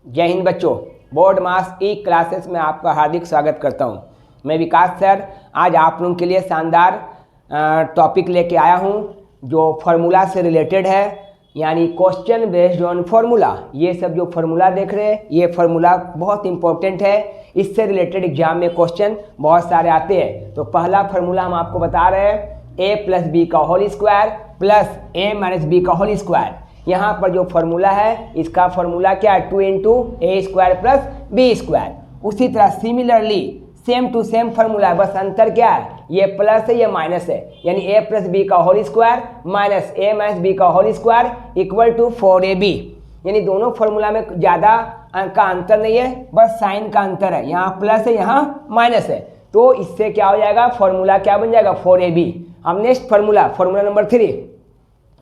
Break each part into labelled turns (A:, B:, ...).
A: जय हिंद बच्चों। बोर्ड मास ई क्लासेस में आपका हार्दिक स्वागत करता हूं। मैं विकास सर आज आप लोगों के लिए शानदार टॉपिक लेके आया हूं जो फार्मूला से रिलेटेड है, यानी क्वेश्चन बेस्ड ऑन फार्मूला। ये सब जो फार्मूला देख रहे हैं ये फार्मूला बहुत इंपॉर्टेंट है, इससे रिलेटेड एग्जाम में क्वेश्चन बहुत सारे आते हैं। तो पहला फार्मूला हम आपको बता रहे हैं a प्लस बी का whole square plus a minus B का होल स्क्वायर। यहाँ पर जो फार्मूला है इसका फार्मूला क्या है, 2 into A square plus B square. उसी तरह similarly same to same formula है, बस अंतर क्या है, ये प्लस है ये माइनस है, यानी a प्लस बी का whole square minus a minus B का whole square equal to 4ab। यानी दोनों फार्मूला में ज़्यादा का अंतर नहीं है, बस साइन का अंतर है, यहाँ प्लस है यहाँ माइनस है। तो इससे क्या हो जाएगा, फार्मूला क्या बन जाएगा 4ab। अब next formula number 3,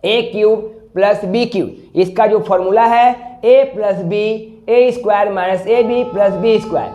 A: a cube plus B cube. इसका जो फार्मूला है a plus B A square minus A B plus B square.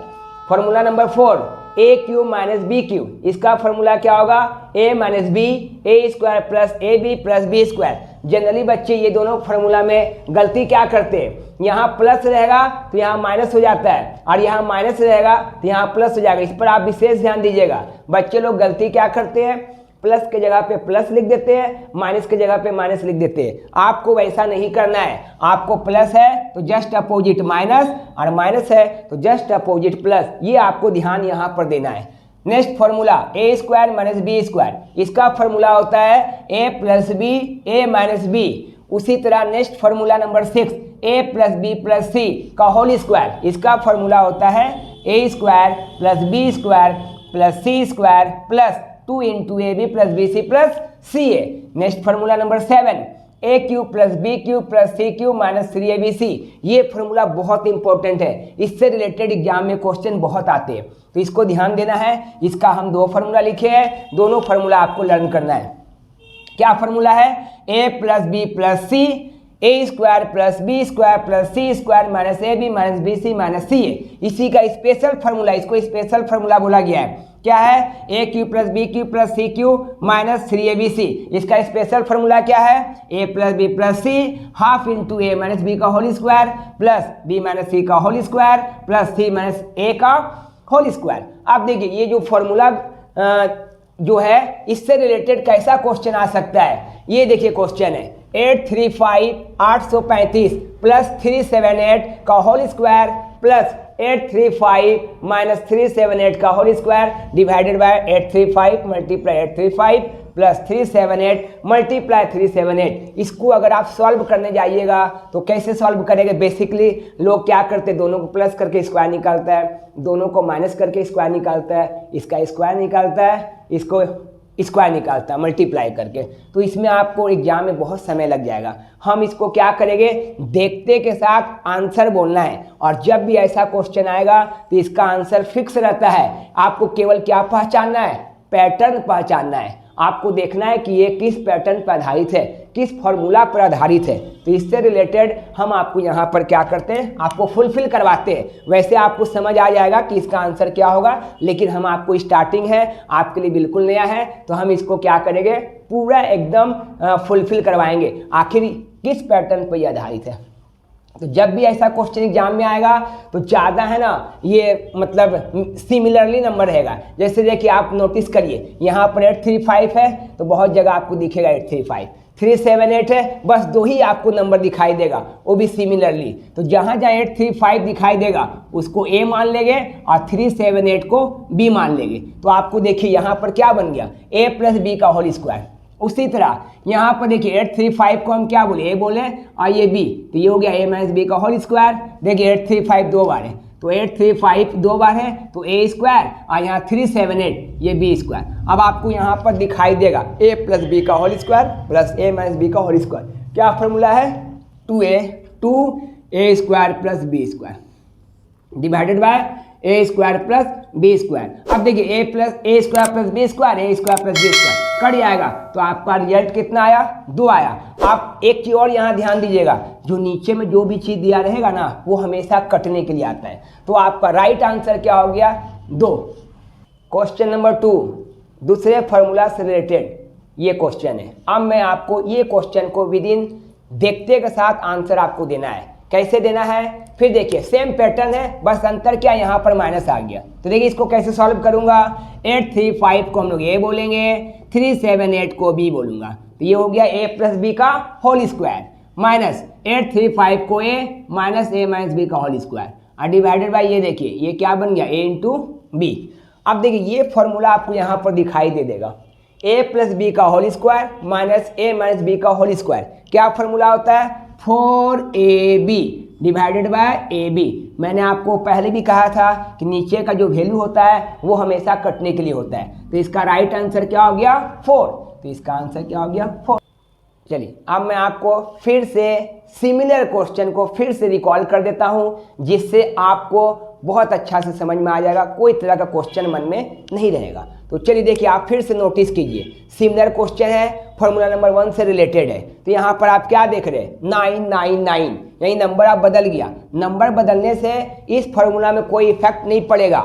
A: Formula number 4, a cube minus B cube. इसका फार्मूला क्या होगा, a minus B A square plus A B plus B square. Generally बच्चे ये दोनों formula में गलती क्या करते हैं, यहाँ प्लस रहेगा तो यहाँ माइनस हो जाता है, और यहाँ माइनस रहेगा तो यहाँ प्लस हो जाएगा। इस पर आप विशेष ध्यान दीजिएगा। बच्चे लोग गलती क्या करते हैं, प्लस के जगह पे प्लस लिख देते हैं, माइनस के जगह पे माइनस लिख देते हैं। आपको वैसा नहीं करना है। आपको प्लस है तो जस्ट अपोजिट माइनस, और माइनस है तो जस्ट अपोजिट प्लस। ये आपको ध्यान यहाँ पर देना है। Next formula a square minus b square. इसका फार्मूला होता है a plus B a minus b. उसी तरह next formula number 6, a plus b plus c का होल स्क्वायर। इसका फार्मूला होता है a square plus B square plus c square plus 2 into a B plus b c plus c a. Next formula number 7, a cube plus B cube plus c cube minus 3abc। ये formula बहुत important है, इससे related exam में question बहुत आते हैं, तो इसको ध्यान देना है। इसका हम 2 फार्मूला लिखे हैं, दोनों फार्मूला आपको लर्न करना है। क्या फार्मूला है, a plus b plus c a square plus B square plus c square minus A b minus b c minus c a. इसी का स्पेशल फार्मूला, इसको स्पेशल फार्मूला बोला गया है। क्या है, a cube plus B cube plus c cube minus 3abc। इसका special formula क्या है, a plus b plus c half into a minus B का whole square plus b minus c का whole square plus c minus a का whole square. अब देखिए ये जो फार्मूला जो है इससे रिलेटेड कैसा क्वेश्चन आ सकता है। ये देखिए क्वेश्चन है 835 प्लस 378 का होल स्क्वायर प्लस 835 माइनस 378 का whole square divided by 835 multiply 835 plus 378 multiply 378। इसको अगर आप सॉल्व करने जाइएगा तो कैसे सॉल्व करेंगे, बेसिकली लोग क्या करते हैं, दोनों को प्लस करके स्क्वायर निकालता है, दोनों को माइनस करके स्क्वायर निकालता है, इसका स्क्वायर निकालता है, इसको स्क्वायर निकालता है मल्टीप्लाई करके। तो इसमें आपको एग्जाम में बहुत समय लग जाएगा। हम इसको क्या करेंगे, देखते के साथ आंसर बोलना है, और जब भी ऐसा क्वेश्चन आएगा तो इसका आंसर फिक्स रहता है। आपको केवल क्या पहचानना है, पैटर्न पहचानना है। आपको देखना है कि ये किस पैटर्न पर आधारित है, किस फार्मूला पर आधारित है। तो इससे रिलेटेड हम आपको यहाँ पर क्या करते हैं, आपको फुलफिल करवाते हैं। वैसे आपको समझ आ जाएगा कि इसका आंसर क्या होगा, लेकिन हम आपको स्टार्टिंग है, आपके लिए बिल्कुल नया है, तो हम इसको क्या करेंगे, पूरा एकदम फुलफिल करवाएंगे आखिर किस पैटर्न पर यह आधारित है। तो जब भी ऐसा क्वेश्चन एग्जाम में आएगा तो ज़्यादा है ना, ये मतलब सिमिलरली नंबर रहेगा। जैसे देखिए आप नोटिस करिए, यहाँ पर 835 है तो बहुत जगह आपको दिखेगा 835, 378 है, बस 2 ही आपको नंबर दिखाई देगा, वो भी सिमिलरली। तो जहाँ जहाँ 835 दिखाई देगा उसको ए मान लेंगे और 378 को बी मान लेंगे। तो आपको देखिए यहाँ पर क्या बन गया, ए प्लस बी का होल स्क्वायर। उसी तरह यहाँ पर देखिए 835 को हम क्या बोले, ए बोले और ये बी, तो ये हो गया ए माइनस बी का होल स्क्वायर। देखिए 835 2 बार है, तो 835 2 बार है तो ए स्क्वायर, और यहाँ 378 ये बी स्क्वायर। अब आपको यहाँ पर दिखाई देगा ए प्लस बी का होल स्क्वायर प्लस ए माइनस बी का होल स्क्वायर। क्या फार्मूला है, 2a square plus B square divided by a square plus B square. अब देखिए a square plus B square, a square plus B square cut जाएगा, तो आपका result कितना आया, 2 आया। आप एक चीज और यहाँ ध्यान दीजिएगा, जो नीचे में जो भी चीज़ दिया रहेगा ना वो हमेशा कटने के लिए आता है। तो आपका राइट आंसर क्या हो गया, 2। क्वेश्चन नंबर 2 दूसरे फार्मूला से रिलेटेड ये क्वेश्चन है। अब मैं आपको ये क्वेश्चन को विदिन देखते के साथ आंसर आपको देना है। कैसे देना है, फिर देखिए सेम पैटर्न है, बस अंतर क्या यहाँ पर माइनस आ गया। तो देखिए इसको कैसे सॉल्व करूंगा, 835 को हम लोग ए बोलेंगे, 378 को बी बोलूंगा। तो ये हो गया ए प्लस बी का होल स्क्वायर माइनस 835 को ए माइनस ए माइनस बी का होल स्क्वायर और डिवाइडेड बाई ये देखिए ये क्या बन गया ए इंटू बी। अब देखिए ये फॉर्मूला आपको यहाँ पर दिखाई दे देगा, ए प्लस बी का होल स्क्वायर माइनस ए माइनस बी का होल स्क्वायर। क्या फॉर्मूला होता है, 4ab divided by A B. मैंने आपको पहले भी कहा था कि नीचे का जो वैल्यू होता है वो हमेशा कटने के लिए होता है। तो इसका राइट आंसर क्या हो गया 4, तो इसका आंसर क्या हो गया 4। चलिए अब मैं आपको फिर से सिमिलर क्वेश्चन को फिर से रिकॉल कर देता हूं, जिससे आपको बहुत अच्छा से समझ में आ जाएगा, कोई तरह का क्वेश्चन मन में नहीं रहेगा। तो चलिए देखिए आप फिर से नोटिस कीजिए, सिमिलर क्वेश्चन है, फॉर्मूला नंबर 1 से रिलेटेड है। तो यहाँ पर आप क्या देख रहे हैं 999, यही नंबर आप बदल गया। नंबर बदलने से इस फॉर्मूला में कोई इफेक्ट नहीं पड़ेगा।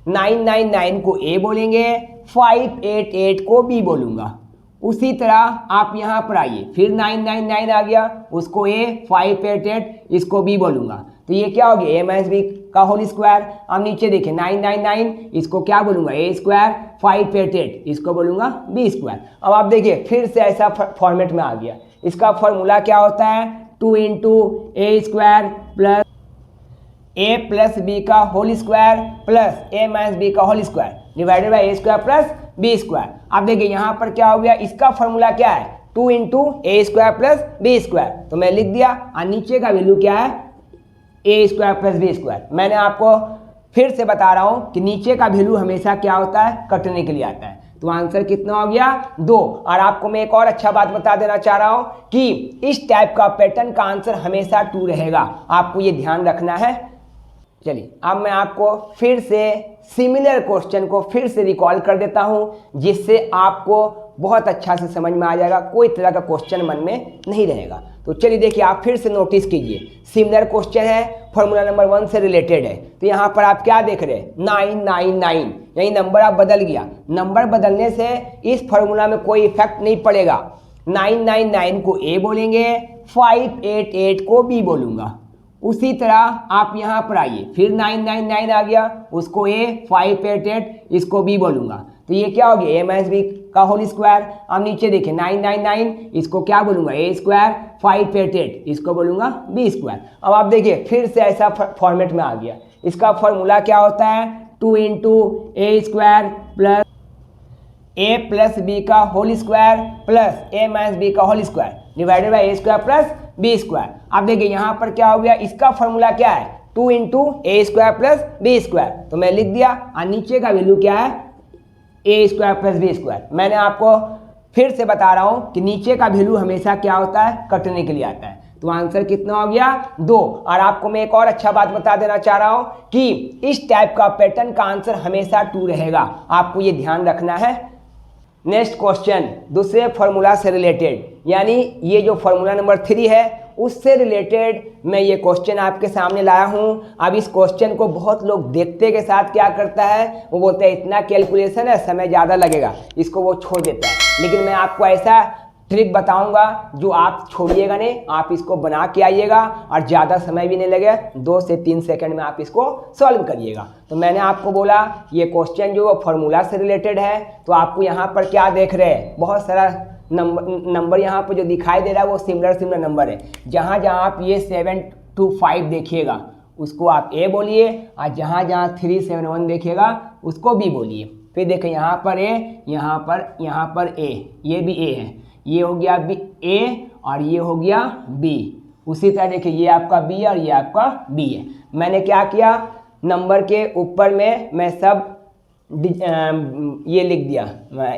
A: 999 को ए बोलेंगे, 588 को बी बोलूँगा। उसी तरह आप यहाँ पर आइए, फिर 999 आ गया, उसको ए, 588 इसको बी बोलूँगा। तो ये क्या हो गया ए माइनस बी का होल स्क्वायर। अब नीचे देखिए 999 इसको क्या बोलूँगा ए स्क्वायर, 588 इसको बोलूँगा बी स्क्वायर। अब आप देखिए फिर से ऐसा फॉर्मेट में आ गया। इसका फॉर्मूला क्या होता है 2 into A square plus A plus B का होल स्क्वायर प्लस ए माइनस बी का whole square divided by A square plus B square. अब देखिए यहाँ पर क्या हो गया, इसका फॉर्मूला क्या है 2 into A square plus B square. तो मैं लिख दिया और नीचे का वैल्यू क्या है a square plus B square. मैंने आपको फिर से बता रहा हूँ कि नीचे का वैल्यू हमेशा क्या होता है कटने के लिए आता है। तो आंसर कितना हो गया 2। और आपको मैं एक और अच्छा बात बता देना चाह रहा हूँ कि इस टाइप का पैटर्न का आंसर हमेशा 2 रहेगा, आपको ये ध्यान रखना है। चलिए अब मैं आपको फिर से सिमिलर क्वेश्चन को फिर से रिकॉल कर देता हूं, जिससे आपको बहुत अच्छा से समझ में आ जाएगा, कोई तरह का क्वेश्चन मन में नहीं रहेगा। तो चलिए देखिए आप फिर से नोटिस कीजिए, सिमिलर क्वेश्चन है, फॉर्मूला नंबर 1 से रिलेटेड है। तो यहाँ पर आप क्या देख रहे हैं 999, यही नंबर आप बदल गया। नंबर बदलने से इस फॉर्मूला में कोई इफेक्ट नहीं पड़ेगा। 999 को ए बोलेंगे, 588 को बी बोलूँगा। उसी तरह आप यहाँ पर आइए, फिर 999 आ गया, उसको ए, 588 इसको बी बोलूँगा। तो ये क्या हो गया ए माइनस बी का होल स्क्वायर। अब नीचे देखिए 999 इसको क्या बोलूँगा ए स्क्वायर, 588 इसको बोलूँगा बी स्क्वायर। अब आप देखिए फिर से ऐसा फॉर्मेट में आ गया। इसका फॉर्मूला क्या होता है 2 into A square plus A plus B का होल स्क्वायर प्लस ए माइनस बी का whole square divided by A square plus B square. अब देखिए यहाँ पर क्या हो गया, इसका फॉर्मूला क्या है 2 into A square plus B square. तो मैं लिख दिया और नीचे का वैल्यू क्या है a square plus B square. मैंने आपको फिर से बता रहा हूँ कि नीचे का वैल्यू हमेशा क्या होता है कटने के लिए आता है। तो आंसर कितना हो गया 2। और आपको मैं एक और अच्छा बात बता देना चाह रहा हूँ कि इस टाइप का पैटर्न का आंसर हमेशा 2 रहेगा, आपको ये ध्यान रखना है। नेक्स्ट क्वेश्चन दूसरे फॉर्मूला से रिलेटेड, यानी ये जो फॉर्मूला नंबर 3 है उससे रिलेटेड मैं ये क्वेश्चन आपके सामने लाया हूँ। अब इस क्वेश्चन को बहुत लोग देखते के साथ क्या करता है, वो बोलते हैं इतना कैलकुलेशन है समय ज़्यादा लगेगा, इसको वो छोड़ देता है। लेकिन मैं आपको ऐसा ट्रिक बताऊंगा जो आप छोड़िएगा नहीं, आप इसको बना के आइएगा और ज़्यादा समय भी नहीं लगेगा, 2 से 3 सेकंड में आप इसको सॉल्व करिएगा। तो मैंने आपको बोला ये क्वेश्चन जो फॉर्मूला से रिलेटेड है, तो आपको यहाँ पर क्या देख रहे हैं बहुत सारा नंबर यहाँ पर जो दिखाई दे रहा है वो सिमिलर नंबर है। जहाँ जहाँ आप ये 7 to 5 देखिएगा उसको आप ए बोलिए, और जहाँ जहाँ 3, 7, 1 देखिएगा उसको बी बोलिए। फिर देखें यहाँ पर ए, यहाँ पर ए, ये भी ए है, ये हो गया बी ए और ये हो गया बी। उसी तरह देखिए ये आपका बी और ये आपका बी है। मैंने क्या किया नंबर के ऊपर में मैं सब ये लिख दिया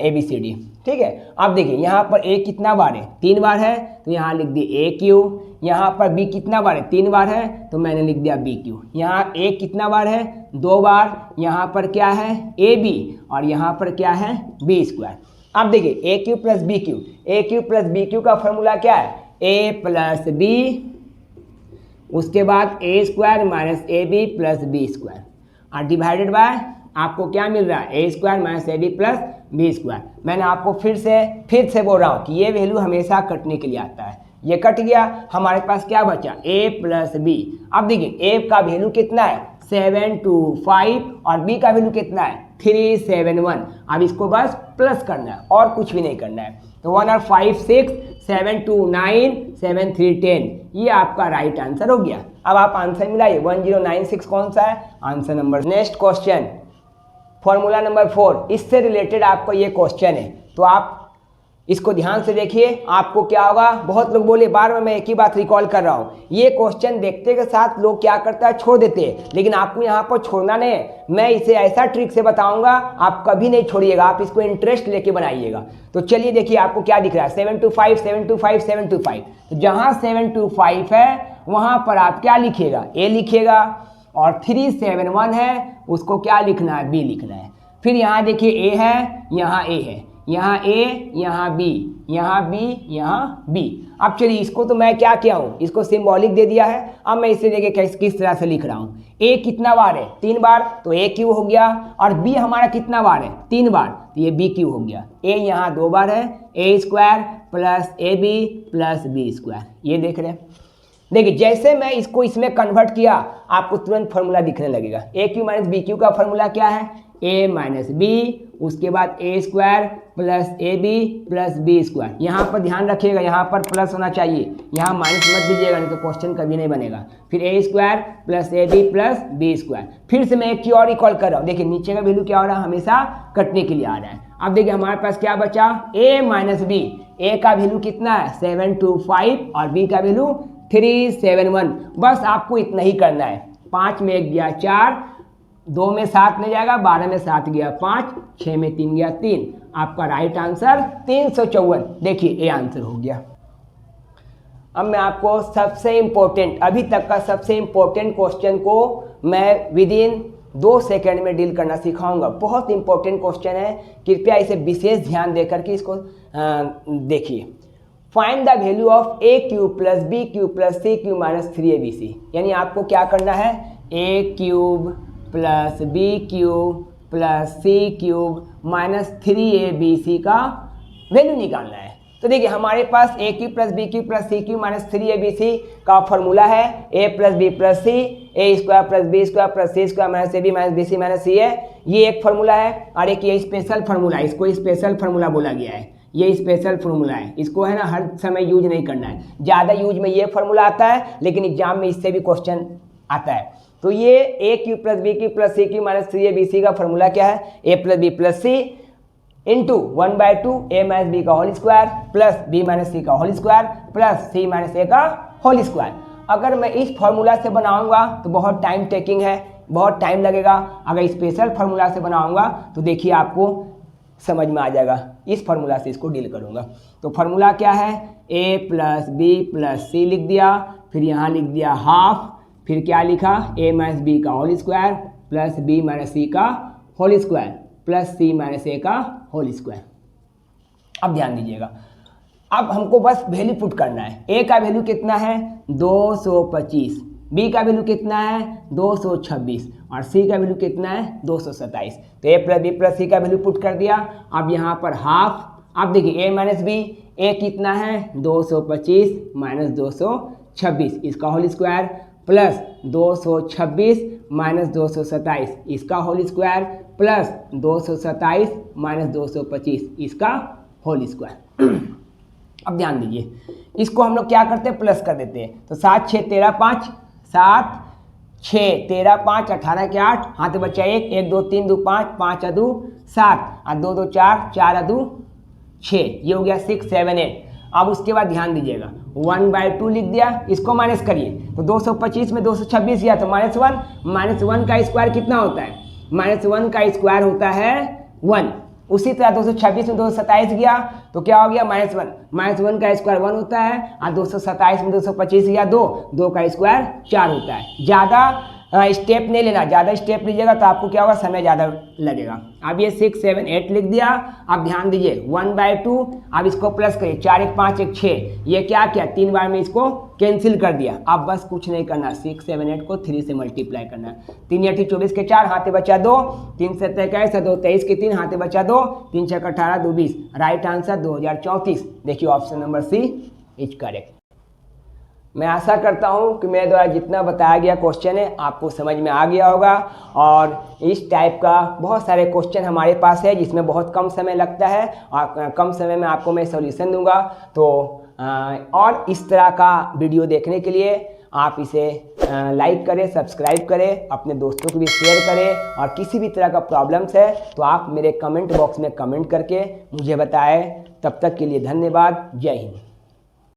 A: ABCD, ठीक है। अब देखिए यहाँ पर ए कितना बार है 3 बार है, तो यहाँ लिख दिया AQ। यहाँ पर बी कितना बार है 3 बार है, तो मैंने लिख दिया BQ। यहाँ ए कितना बार है 2 बार, यहाँ पर क्या है AB और यहाँ पर क्या है B स्क्वायर। अब देखिए AQ plus BQ, AQ plus BQ का फॉर्मूला क्या है A प्लस B, उसके बाद A square minus AB plus B square और डिवाइडेड बाय आपको क्या मिल रहा है A square minus AB plus B square. मैंने आपको फिर से बोल रहा हूँ कि ये वैल्यू हमेशा कटने के लिए आता है, ये कट गया, हमारे पास क्या बचा a प्लस बी। अब देखिए a का वैल्यू कितना है 725 और b का वैल्यू कितना है 371। अब इसको बस प्लस करना है और कुछ भी नहीं करना है। तो 1 और 5 6 7 2 9 7 3 10, ये आपका राइट आंसर हो गया। अब आप आंसर मिलाइए 1096 कौन सा है answer number. Next question formula number 4, इससे रिलेटेड आपका ये क्वेश्चन है, तो आप इसको ध्यान से देखिए। आपको क्या होगा, बहुत लोग बोले बार बार मैं एक ही बात रिकॉल कर रहा हूँ, ये क्वेश्चन देखते के साथ लोग क्या करता है छोड़ देते हैं, लेकिन आपको यहाँ पर छोड़ना नहीं है। मैं इसे ऐसा ट्रिक से बताऊंगा आप कभी नहीं छोड़िएगा, आप इसको इंटरेस्ट लेके बनाइएगा। तो चलिए देखिए आपको क्या दिख रहा है 725 725 725। तो जहाँ 725 है वहाँ पर आप क्या लिखिएगा a लिखिएगा, और 371 है उसको क्या लिखना है b लिखना है। फिर यहाँ देखिए a है, यहाँ a है, यहाँ a, यहाँ b, यहाँ b, यहाँ b। अब चलिए इसको तो मैं क्या किया हूँ, इसको सिंबॉलिक दे दिया है। अब मैं इसे देखिए किस तरह से लिख रहा हूँ। a कितना बार है 3 बार, तो a क्यू हो गया, और b हमारा कितना बार है 3 बार, तो ये b क्यू हो गया। a यहाँ 2 बार है, a square plus A B plus B square, ये देख रहे हैं। देखिए जैसे मैं इसको इसमें कन्वर्ट किया आपको तुरंत फॉर्मूला दिखने लगेगा। A cube minus b cube का फॉर्मूला क्या है a माइनस बी, उसके बाद a square plus A B plus B square. यहाँ पर ध्यान रखिएगा यहाँ पर प्लस होना चाहिए, यहाँ माइनस मत दीजिएगा नहीं तो क्वेश्चन कभी नहीं बनेगा। फिर a square plus A B plus B square. फिर से मैं एक की और रिकॉल कर रहा हूँ, देखिए नीचे का वैल्यू क्या हो रहा है हमेशा कटने के लिए आ रहा है। अब देखिए हमारे पास क्या बचा a माइनस बी, ए का वैल्यू कितना है 725 और बी का वैल्यू 371। बस आपको इतना ही करना है। 5 में 1 गया 4, 2 में 7 नहीं जाएगा, 12 में 7 गया 5, 6 में 3 गया 3। आपका राइट आंसर 354। देखिए ये आंसर हो गया। अब मैं आपको सबसे इम्पोर्टेंट, अभी तक का सबसे इम्पोर्टेंट क्वेश्चन को मैं विद इन 2 सेकेंड में डील करना सिखाऊंगा। बहुत इंपॉर्टेंट क्वेश्चन है, कृपया इसे विशेष ध्यान देकर के इसको देखिए। Find the value of a cube plus B cube plus c cube minus 3abc। यानी आपको क्या करना है a cube plus B cube plus c cube minus 3abc का वैल्यू निकालना है। तो देखिए हमारे पास a cube plus B cube plus c cube minus 3abc का फॉर्मूला है a plus b plus c, a square plus B square plus c square minus A b minus b c minus सी है। ये एक formula है, और एक ये special formula है, इसको स्पेशल फार्मूला बोला गया है। ये स्पेशल फार्मूला है, इसको है ना हर समय यूज नहीं करना है। ज़्यादा यूज में ये फार्मूला आता है, लेकिन एग्जाम में इससे भी क्वेश्चन आता है। तो ये a cube plus b cube plus c cube minus 3abc का फॉर्मूला क्या है a plus b plus c into 1/2 a minus B का whole square plus b minus c का whole square plus c minus a का whole square. अगर मैं इस formula से बनाऊंगा तो बहुत टाइम टेकिंग है, बहुत टाइम लगेगा। अगर स्पेशल फार्मूला से बनाऊंगा तो देखिए आपको समझ में आ जाएगा। इस फार्मूला से इसको डील करूंगा। तो फार्मूला क्या है ए प्लस बी प्लस सी लिख दिया, फिर यहाँ लिख दिया हाफ, फिर क्या लिखा ए माइनस बी का whole square plus b minus c का whole square plus c minus a का होल स्क्वायर। अब ध्यान दीजिएगा, अब हमको बस वैल्यू पुट करना है। ए का वैल्यू कितना है 225, बी का वैल्यू कितना है 226 और सी का वैल्यू कितना है 227। तो ए प्लस बी प्लस सी का वैल्यू पुट कर दिया। अब यहाँ पर हाफ, अब देखिए ए माइनस बी, ए कितना है 225 माइनस 226 इसका होल स्क्वायर प्लस 226 माइनस 227 इसका होल स्क्वायर प्लस 227 माइनस 225 इसका होल स्क्वायर। अब ध्यान दीजिए, इसको हम लोग क्या करते हैं प्लस कर देते हैं। तो 7 6 13 5, 7 6 13 5 18 के 8, हाथ बच्चा 1 1 2 3 2 5 5 2 7 और 2 2 4 4 2 6, ये हो गया 6 7 8। अब उसके बाद ध्यान दीजिएगा 1/2 लिख दिया, इसको माइनस करिए तो 225 में 226 गया तो -1 का स्क्वायर कितना होता है -1 का स्क्वायर होता है 1। उसी तरह 226 में 227 गया तो क्या हो गया -1 का स्क्वायर 1 होता है, और 227 में 225 गया 2 का स्क्वायर 4 होता है। ज़्यादा स्टेप नहीं लेना, ज़्यादा स्टेप लीजिएगा तो आपको क्या होगा समय ज़्यादा लगेगा। अब ये 6 7 8 लिख दिया। अब ध्यान दीजिए 1/2, अब इसको प्लस करिए 4 1 5 1 6, ये क्या किया 3 बार में इसको कैंसिल कर दिया। अब बस कुछ नहीं करना, 6 7 8 को 3 से मल्टीप्लाई करना है। 3 8 24 के 4, हाथे बचा 2, 3 7 21 2 23 के 3, हाथे बचा 2, 3 6 18 2 20। Right answer 2034। देखिए option number C is correct. मैं आशा करता हूं कि मेरे द्वारा जितना बताया गया क्वेश्चन है आपको समझ में आ गया होगा। और इस टाइप का बहुत सारे क्वेश्चन हमारे पास है जिसमें बहुत कम समय लगता है और कम समय में आपको मैं सॉल्यूशन दूंगा। तो और इस तरह का वीडियो देखने के लिए आप इसे लाइक करें, सब्सक्राइब करें, अपने दोस्तों को भी शेयर करें। और किसी भी तरह का प्रॉब्लम्स है तो आप मेरे कमेंट बॉक्स में कमेंट करके मुझे बताएं। तब तक के लिए धन्यवाद। जय हिंद।